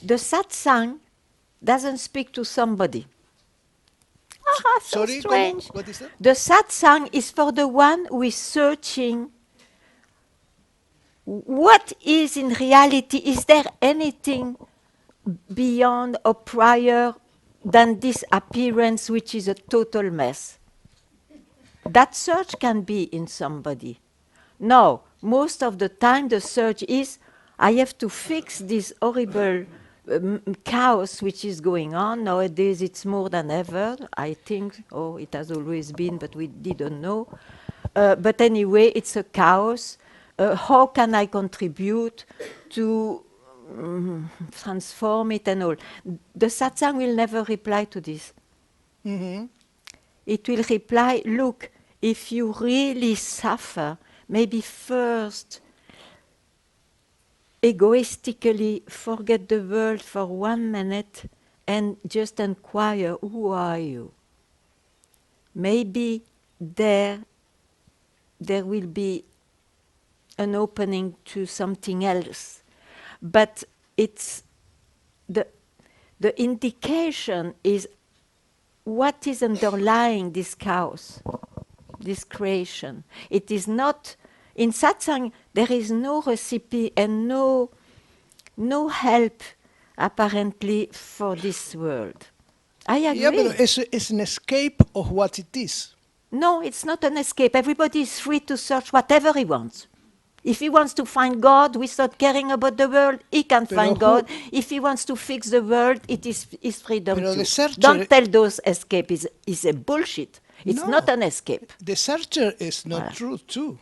The satsang doesn't speak to somebody. So Sorry, strange. what is that? The satsang is for the one who is searching what is in reality. Is there anything beyond or prior than this appearance, which is a total mess? That search can be in somebody. No, most of the time the search is, I have to fix this horrible chaos which is going on. Nowadays it's more than ever, I think. Oh, it has always been, but we didn't know. But anyway, it's a chaos. How can I contribute to transform it and all? The satsang will never reply to this. It will reply, look, if you really suffer, maybe first egoistically forget the world for 1 minute and just inquire, who are you? Maybe there will be an opening to something else. But it's the indication is what is underlying this chaos, this creation. It is not, in satsang, there is no recipe and no help apparently for this world. I agree. Yeah, but it's an escape of what it is. No, it's not an escape. Everybody is free to search whatever he wants. If he wants to find God without caring about the world, he can find God. If he wants to fix the world, it is his freedom too. Don't tell those escape is a bullshit. It's not an escape. The searcher is not true too.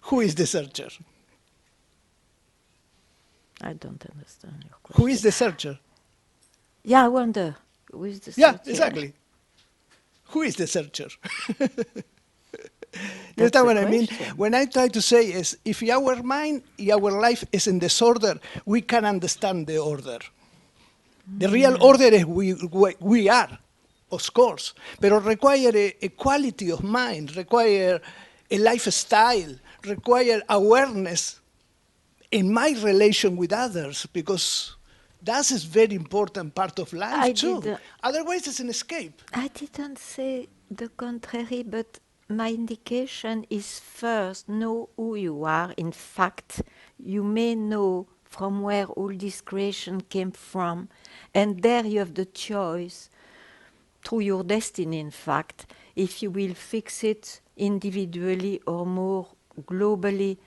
Who is the searcher? I don't understand your question. Who is the searcher? Yeah, I wonder. Who is the searcher? Yeah, exactly. Who is the searcher? You understand what I mean? When I try to say is, if our mind, our life is in disorder, we can understand the order. The real order is we are, of course, but require a quality of mind, require a lifestyle, require awareness in my relation with others, because that is very important part of life too. Otherwise, it's an escape. I didn't say the contrary, but my indication is first know who you are. In fact, you may know from where all this creation came from, and there you have the choice through your destiny, in fact, if you will fix it individually or more globally.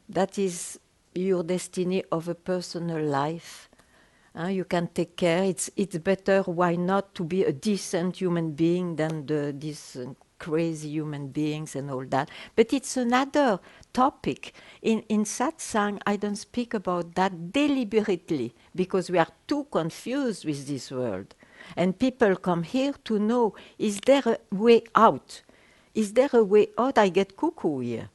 That is your destiny of a personal life. You can take care. It's better, why not, to be a decent human being than these crazy human beings and all that. But it's another topic. In satsang, I don't speak about that deliberately because we are too confused with this world. And people come here to know, is there a way out? Is there a way out? I get cuckoo here,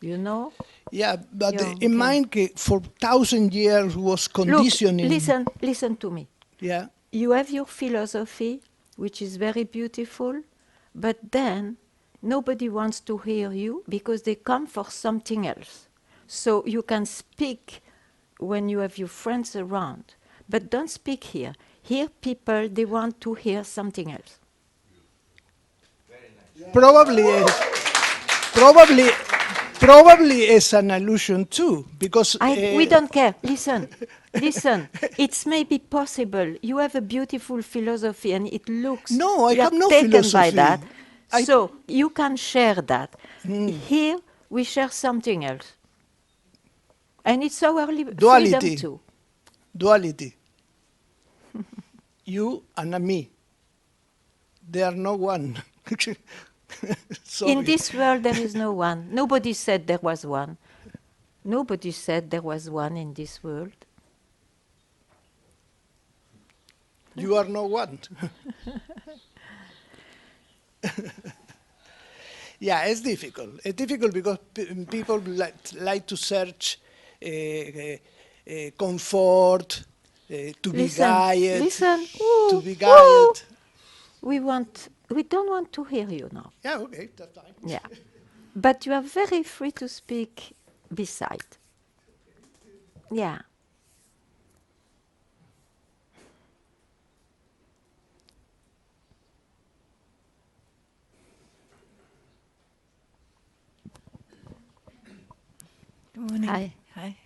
you know? Yeah, but in mind, for 1,000 years was conditioning. Look, listen to me. Yeah. You have your philosophy, which is very beautiful, but then nobody wants to hear you because they come for something else. So you can speak when you have your friends around, but don't speak here. Here people, they want to hear something else. Probably is an illusion too, because we don't care. Listen. It's maybe possible. You have a beautiful philosophy, and it looks. No, I have no taken philosophy. By that, so you can share that. Here we share something else, and it's our freedom too. Duality. You and me. They are no one. In this world, there is no one. Nobody said there was one. Nobody said there was one in this world. You are no one. Yeah, it's difficult. It's difficult because people like to search comfort, to be guided. Listen. To be guided. We don't want to hear you now. Yeah, okay, that's fine. Yeah. But you are very free to speak beside. Yeah. Good morning. Hi. Hi.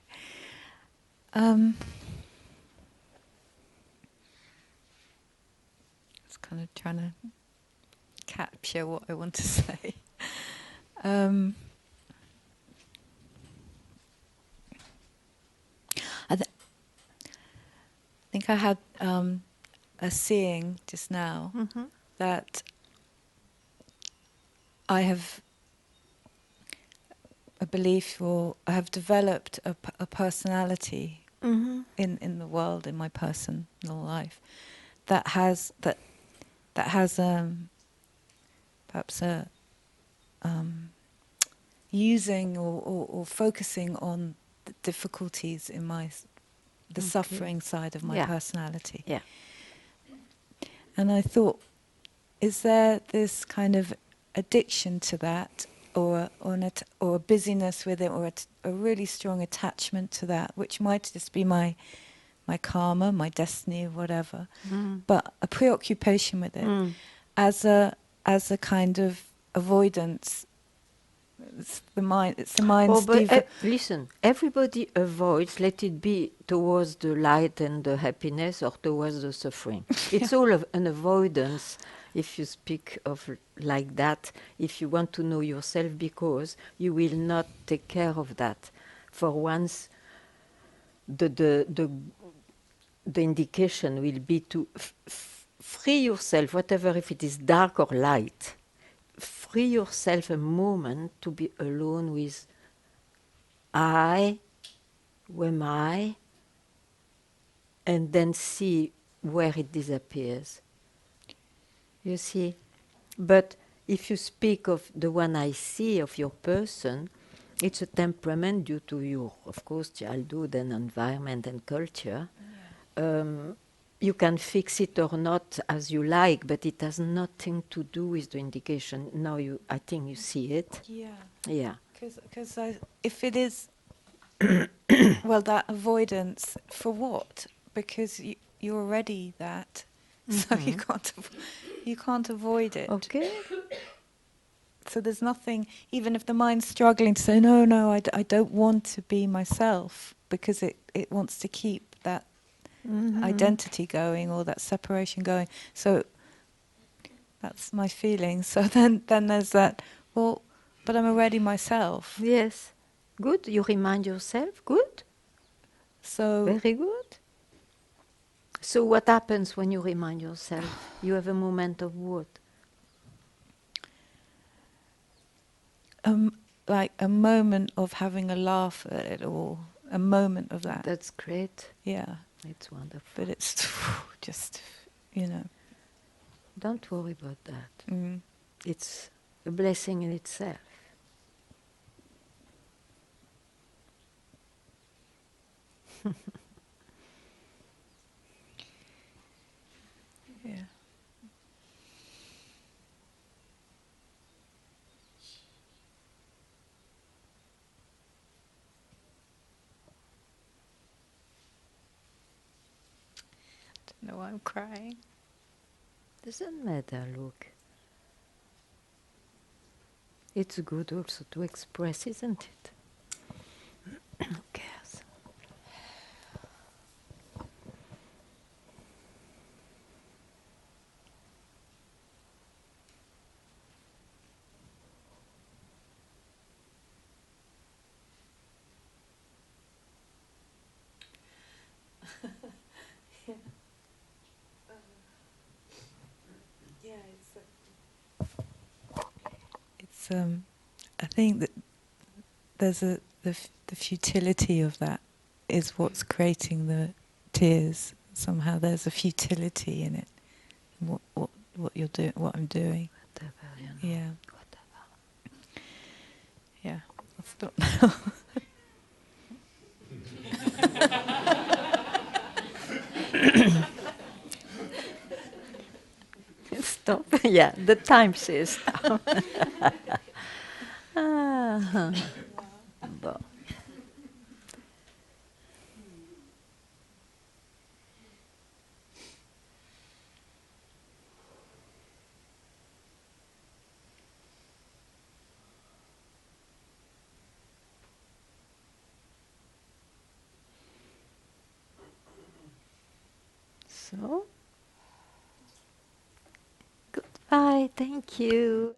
It's kind of trying to capture what I want to say. I think I had a seeing just now that I have belief, or I have developed a personality Mm-hmm. in the world, in my personal life, that has perhaps a using or focusing on the difficulties in the Okay. suffering side of my Yeah. personality. Yeah. And I thought, is there this kind of addiction to that, or a busyness with it, or a really strong attachment to that, which might just be my karma, my destiny, whatever, but a preoccupation with it as a kind of avoidance. It's the mind. It's the mind's Oh, but listen, everybody avoids, let it be towards the light and the happiness or towards the suffering. It's all of an avoidance if you speak of like that, if you want to know yourself, because you will not take care of that. For once, the indication will be to free yourself, whatever, if it is dark or light, free yourself a moment to be alone with I, who am I, and then see where it disappears. You see? But if you speak of the one I see, of your person, it's a temperament due to your, of course, childhood and environment and culture. You can fix it or not as you like, but it has nothing to do with the indication. Now I think you see it. Yeah. Yeah. Because if it is, well, that avoidance for what? Because you're already that, so you can't avoid it. Okay. So there's nothing, even if the mind's struggling to say, no, I don't want to be myself, because it wants to keep that identity going, or that separation going. So that's my feeling. So then there's that, well, but I'm already myself. Yes. Good. You remind yourself. Good. So Very good. So what happens when you remind yourself? You have a moment of what? like a moment of having a laugh at it all, a moment of that. That's great. Yeah, It's wonderful. but it's just, you know. Don't worry about that. Mm. It's a blessing in itself. Yeah. Don't know why I'm crying. Doesn't matter, look. It's good also to express, isn't it? Who cares? It's I think that there's the futility of that is what's creating the tears. Somehow there's a futility in it. In what you're doing, what I'm doing. Whatever, you know. Yeah. Whatever. Yeah. I'll stop now. Stop. Yeah, the time says stop. Ah. Bon. So, goodbye. Thank you.